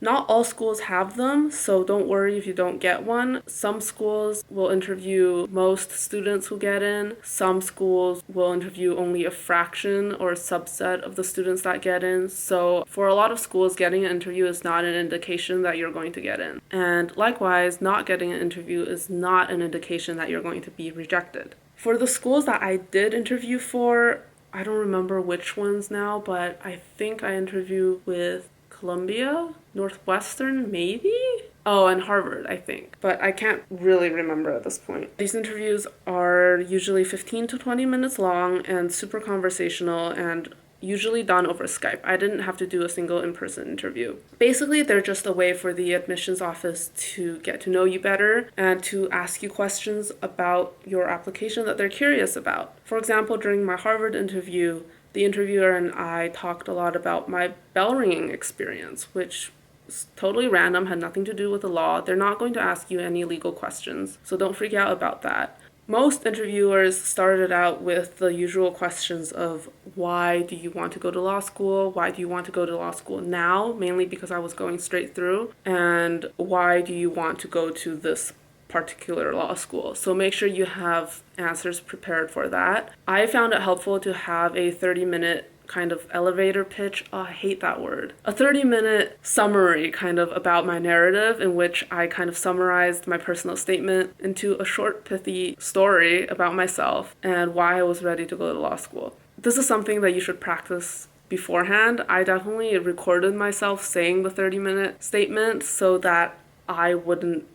Not all schools have them, so don't worry if you don't get one. Some schools will interview most students who get in. Some schools will interview only a fraction or a subset of the students that get in. So for a lot of schools, getting an interview is not an indication that you're going to get in. And likewise, not getting an interview is not an indication that you're going to be rejected. For the schools that I did interview for, I don't remember which ones now, but I think I interviewed with Columbia, Northwestern, maybe? Oh, and Harvard, I think. But I can't really remember at this point. These interviews are usually 15 to 20 minutes long and super conversational and usually done over Skype. I didn't have to do a single in-person interview. Basically, they're just a way for the admissions office to get to know you better and to ask you questions about your application that they're curious about. For example, during my Harvard interview, the interviewer and I talked a lot about my bell ringing experience, which is totally random, had nothing to do with the law. They're not going to ask you any legal questions, so don't freak out about that. Most interviewers started out with the usual questions of why do you want to go to law school? Why do you want to go to law school now? Mainly because I was going straight through. And why do you want to go to this particular law school? So make sure you have answers prepared for that. I found it helpful to have a 30-minute kind of elevator pitch. Oh, I hate that word. A 30-minute summary kind of about my narrative in which I kind of summarized my personal statement into a short, pithy story about myself and why I was ready to go to law school. This is something that you should practice beforehand. I definitely recorded myself saying the 30-minute statement so that I wouldn't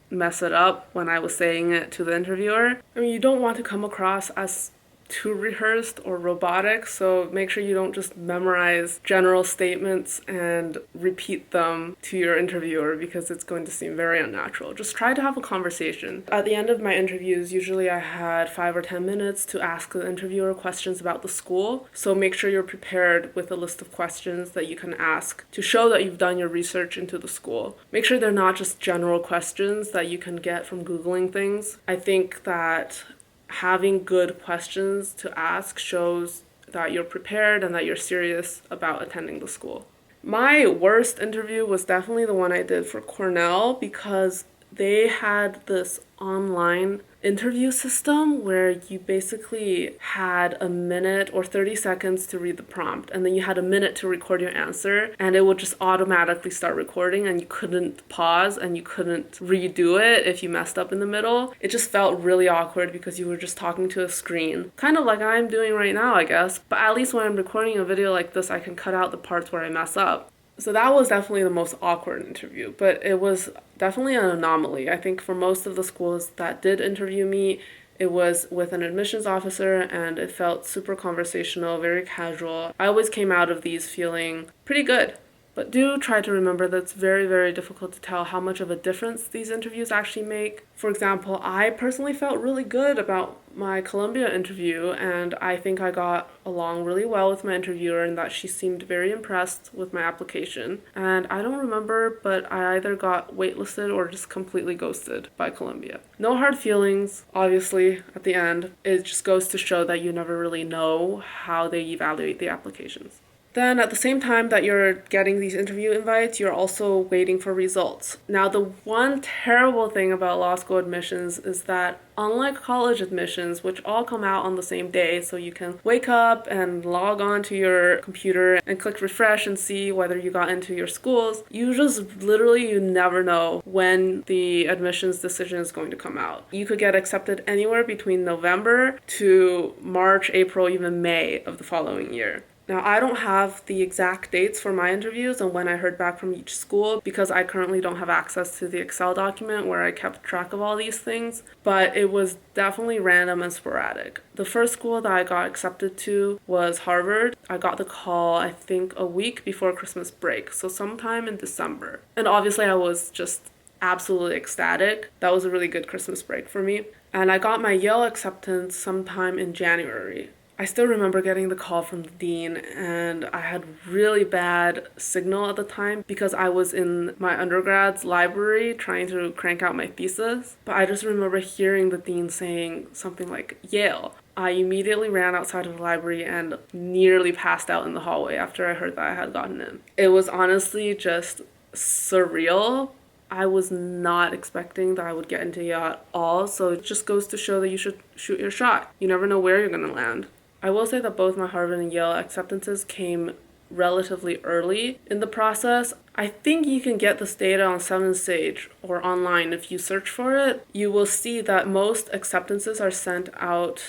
mess it up when I was saying it to the interviewer. I mean, you don't want to come across as too rehearsed or robotic, so make sure you don't just memorize general statements and repeat them to your interviewer because it's going to seem very unnatural. Just try to have a conversation. At the end of my interviews, usually I had 5 or 10 minutes to ask the interviewer questions about the school, so make sure you're prepared with a list of questions that you can ask to show that you've done your research into the school. Make sure they're not just general questions that you can get from Googling things. I think that having good questions to ask shows that you're prepared and that you're serious about attending the school. My worst interview was definitely the one I did for Cornell because they had this online interview system where you basically had a minute or 30 seconds to read the prompt and then you had a minute to record your answer and it would just automatically start recording and you couldn't pause and you couldn't redo it if you messed up in the middle. It just felt really awkward because you were just talking to a screen. Kind of like I'm doing right now, I guess. But at least when I'm recording a video like this, I can cut out the parts where I mess up. So that was definitely the most awkward interview, but it was definitely an anomaly. I think for most of the schools that did interview me, it was with an admissions officer and it felt super conversational, very casual. I always came out of these feeling pretty good. But do try to remember that it's very, very difficult to tell how much of a difference these interviews actually make. For example, I personally felt really good about my Columbia interview, and I think I got along really well with my interviewer and that she seemed very impressed with my application. And I don't remember, but I either got waitlisted or just completely ghosted by Columbia. No hard feelings, obviously, at the end. It just goes to show that you never really know how they evaluate the applications. Then at the same time that you're getting these interview invites, you're also waiting for results. Now, the one terrible thing about law school admissions is that unlike college admissions, which all come out on the same day, so you can wake up and log on to your computer and click refresh and see whether you got into your schools, you never know when the admissions decision is going to come out. You could get accepted anywhere between November to March, April, even May of the following year. Now, I don't have the exact dates for my interviews and when I heard back from each school because I currently don't have access to the Excel document where I kept track of all these things, but it was definitely random and sporadic. The first school that I got accepted to was Harvard. I got the call, I think, a week before Christmas break, so sometime in December. And obviously, I was just absolutely ecstatic. That was a really good Christmas break for me. And I got my Yale acceptance sometime in January. I still remember getting the call from the dean, and I had really bad signal at the time because I was in my undergrad's library trying to crank out my thesis. But I just remember hearing the dean saying something like, Yale. I immediately ran outside of the library and nearly passed out in the hallway after I heard that I had gotten in. It was honestly just surreal. I was not expecting that I would get into Yale at all, so it just goes to show that you should shoot your shot. You never know where you're going to land. I will say that both my Harvard and Yale acceptances came relatively early in the process. I think you can get this data on 7Sage or online. If you search for it, you will see that most acceptances are sent out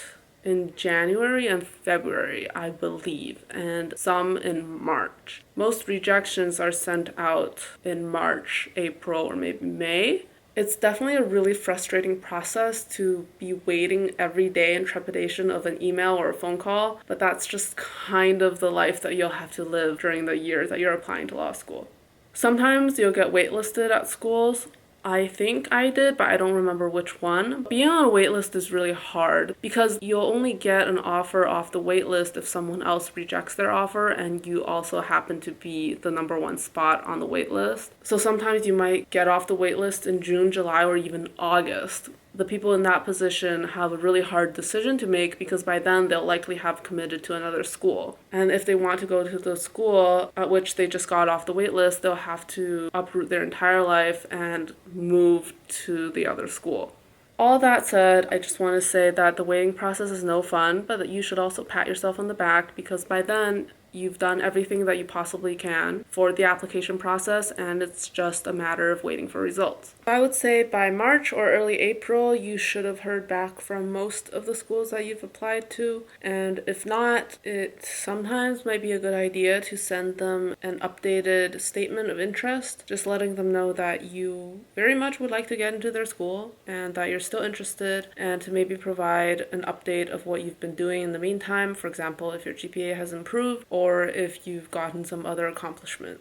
in January and February, I believe, and some in March. Most rejections are sent out in March, April, or maybe May. It's definitely a really frustrating process to be waiting every day in trepidation of an email or a phone call, but that's just kind of the life that you'll have to live during the year that you're applying to law school. Sometimes you'll get waitlisted at schools. I think I did, but I don't remember which one. Being on a waitlist is really hard because you'll only get an offer off the waitlist if someone else rejects their offer and you also happen to be the number one spot on the waitlist. So sometimes you might get off the waitlist in June, July, or even August. The people in that position have a really hard decision to make because by then they'll likely have committed to another school. And if they want to go to the school at which they just got off the wait list, they'll have to uproot their entire life and move to the other school. All that said, I just want to say that the waiting process is no fun, but that you should also pat yourself on the back because by then you've done everything that you possibly can for the application process, and it's just a matter of waiting for results. I would say by March or early April, you should have heard back from most of the schools that you've applied to, and if not, it sometimes might be a good idea to send them an updated statement of interest, just letting them know that you very much would like to get into their school and that you're still interested, and to maybe provide an update of what you've been doing in the meantime, for example, if your GPA has improved, or if you've gotten some other accomplishment.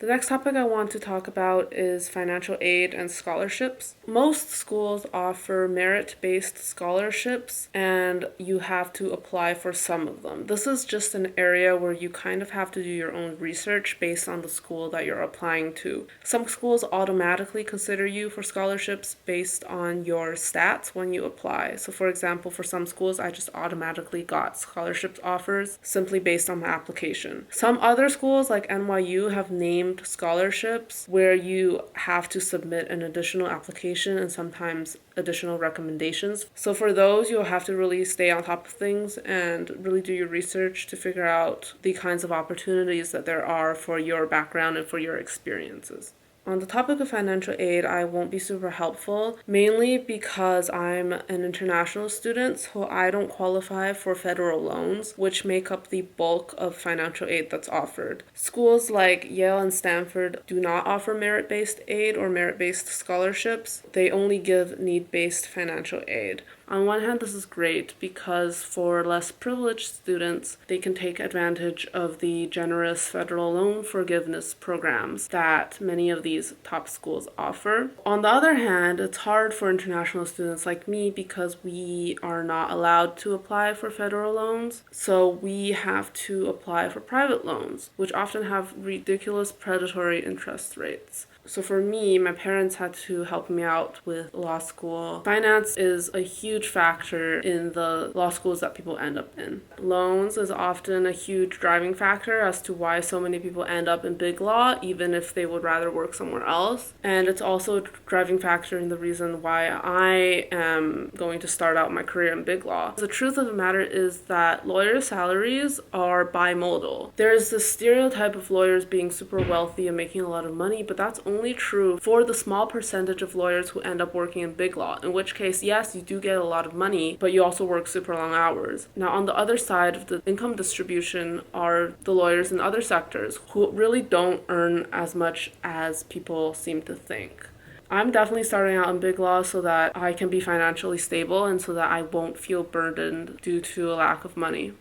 The next topic I want to talk about is financial aid and scholarships. Most schools offer merit-based scholarships, and you have to apply for some of them. This is just an area where you kind of have to do your own research based on the school that you're applying to. Some schools automatically consider you for scholarships based on your stats when you apply. So for example, for some schools, I just automatically got scholarships offers simply based on my application. Some other schools like NYU have named scholarships where you have to submit an additional application and sometimes additional recommendations. So for those, you'll have to really stay on top of things and really do your research to figure out the kinds of opportunities that there are for your background and for your experiences. On the topic of financial aid, I won't be super helpful, mainly because I'm an international student, so I don't qualify for federal loans, which make up the bulk of financial aid that's offered. Schools like Yale and Stanford do not offer merit-based aid or merit-based scholarships. They only give need-based financial aid. On one hand, this is great because for less privileged students, they can take advantage of the generous federal loan forgiveness programs that many of these top schools offer. On the other hand, it's hard for international students like me because we are not allowed to apply for federal loans, so we have to apply for private loans, which often have ridiculous predatory interest rates. So for me, my parents had to help me out with law school. Finance is a huge factor in the law schools that people end up in. Loans is often a huge driving factor as to why so many people end up in big law, even if they would rather work somewhere else. And it's also a driving factor in the reason why I am going to start out my career in big law. The truth of the matter is that lawyer salaries are bimodal. There's this stereotype of lawyers being super wealthy and making a lot of money, but that's only true for the small percentage of lawyers who end up working in big law, in which case, yes, you do get a lot of money, but you also work super long hours. Now, on the other side of the income distribution are the lawyers in other sectors who really don't earn as much as people seem to think. I'm definitely starting out in big law so that I can be financially stable and so that I won't feel burdened due to a lack of money.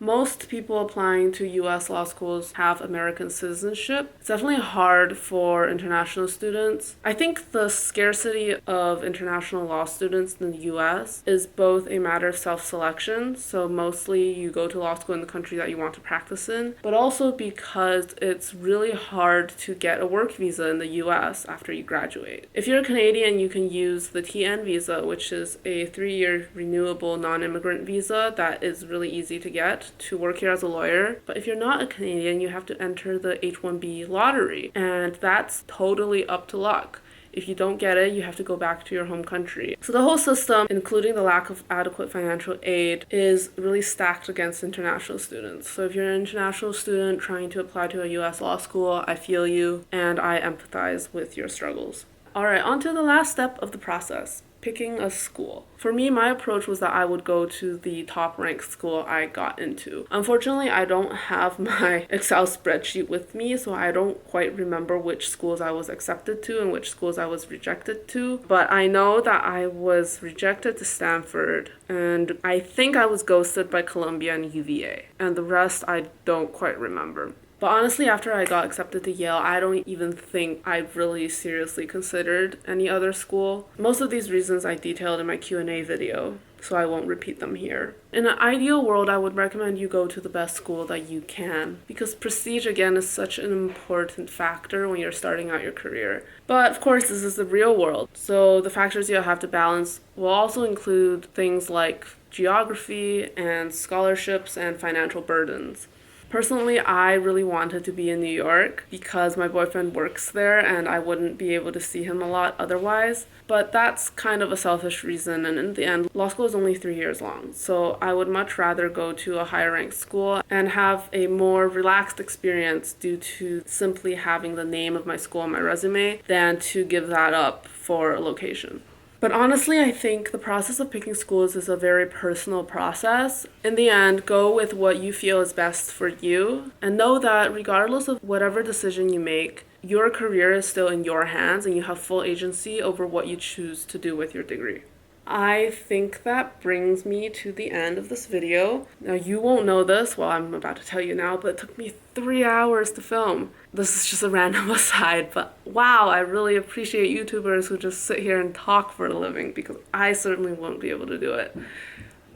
Most people applying to US law schools have American citizenship. It's definitely hard for international students. I think the scarcity of international law students in the US is both a matter of self-selection, so mostly you go to law school in the country that you want to practice in, but also because it's really hard to get a work visa in the US after you graduate. If you're a Canadian, you can use the TN visa, which is a 3-year renewable non-immigrant visa that is really easy to get to work here as a lawyer. But if you're not a Canadian, you have to enter the H-1B lottery, and that's totally up to luck. If you don't get it, you have to go back to your home country. So the whole system, including the lack of adequate financial aid, is really stacked against international students. So if you're an international student trying to apply to a US law school, I feel you and I empathize with your struggles. All right, on to the last step of the process. Picking a school. For me, my approach was that I would go to the top ranked school I got into. Unfortunately, I don't have my Excel spreadsheet with me, so I don't quite remember which schools I was accepted to and which schools I was rejected to. But I know that I was rejected to Stanford, and I think I was ghosted by Columbia and UVA. And the rest I don't quite remember. But honestly, after I got accepted to Yale, I don't even think I've really seriously considered any other school. Most of these reasons I detailed in my Q&A video, so I won't repeat them here. In an ideal world, I would recommend you go to the best school that you can, because prestige, again, is such an important factor when you're starting out your career. But of course, this is the real world, so the factors you'll have to balance will also include things like geography and scholarships and financial burdens. Personally, I really wanted to be in New York because my boyfriend works there and I wouldn't be able to see him a lot otherwise. But that's kind of a selfish reason, and in the end, law school is only 3 years long. So I would much rather go to a higher ranked school and have a more relaxed experience due to simply having the name of my school on my resume than to give that up for a location. But honestly, I think the process of picking schools is a very personal process. In the end, go with what you feel is best for you, and know that regardless of whatever decision you make, your career is still in your hands and you have full agency over what you choose to do with your degree. I think that brings me to the end of this video. Now, you won't know this, well, I'm about to tell you now, but it took me 3 hours to film. This is just a random aside, but wow, I really appreciate YouTubers who just sit here and talk for a living, because I certainly won't be able to do it.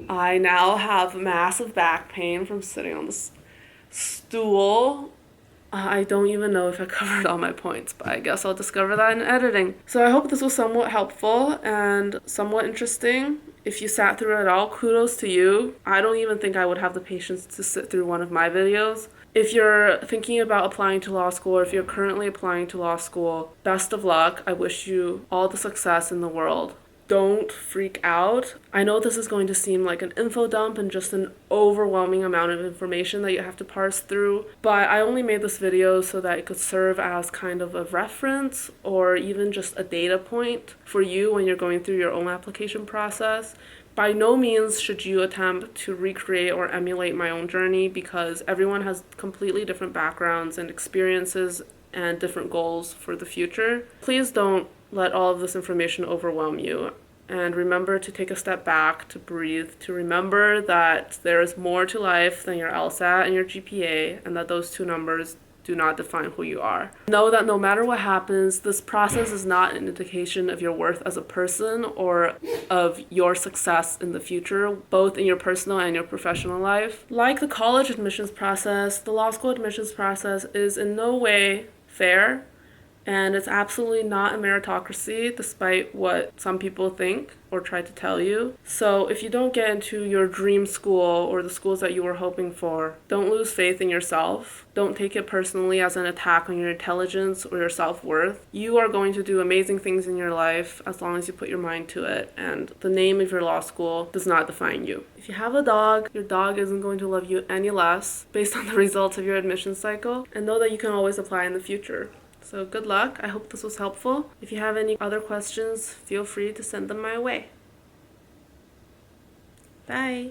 I now have massive back pain from sitting on this stool. I don't even know if I covered all my points, but I guess I'll discover that in editing. So I hope this was somewhat helpful and somewhat interesting. If you sat through it all, kudos to you. I don't even think I would have the patience to sit through one of my videos. If you're thinking about applying to law school, or if you're currently applying to law school, best of luck. I wish you all the success in the world. Don't freak out. I know this is going to seem like an info dump and just an overwhelming amount of information that you have to parse through, but I only made this video so that it could serve as kind of a reference or even just a data point for you when you're going through your own application process. By no means should you attempt to recreate or emulate my own journey, because everyone has completely different backgrounds and experiences and different goals for the future. Please don't let all of this information overwhelm you. And remember to take a step back, to breathe, to remember that there is more to life than your LSAT and your GPA, and that those two numbers do not define who you are. Know that no matter what happens, this process is not an indication of your worth as a person or of your success in the future, both in your personal and your professional life. Like the college admissions process, the law school admissions process is in no way fair, and it's absolutely not a meritocracy, despite what some people think or try to tell you. So if you don't get into your dream school or the schools that you were hoping for, don't lose faith in yourself. Don't take it personally as an attack on your intelligence or your self-worth. You are going to do amazing things in your life as long as you put your mind to it, and the name of your law school does not define you. If you have a dog, your dog isn't going to love you any less based on the results of your admission cycle, and know that you can always apply in the future. So good luck. I hope this was helpful. If you have any other questions, feel free to send them my way. Bye.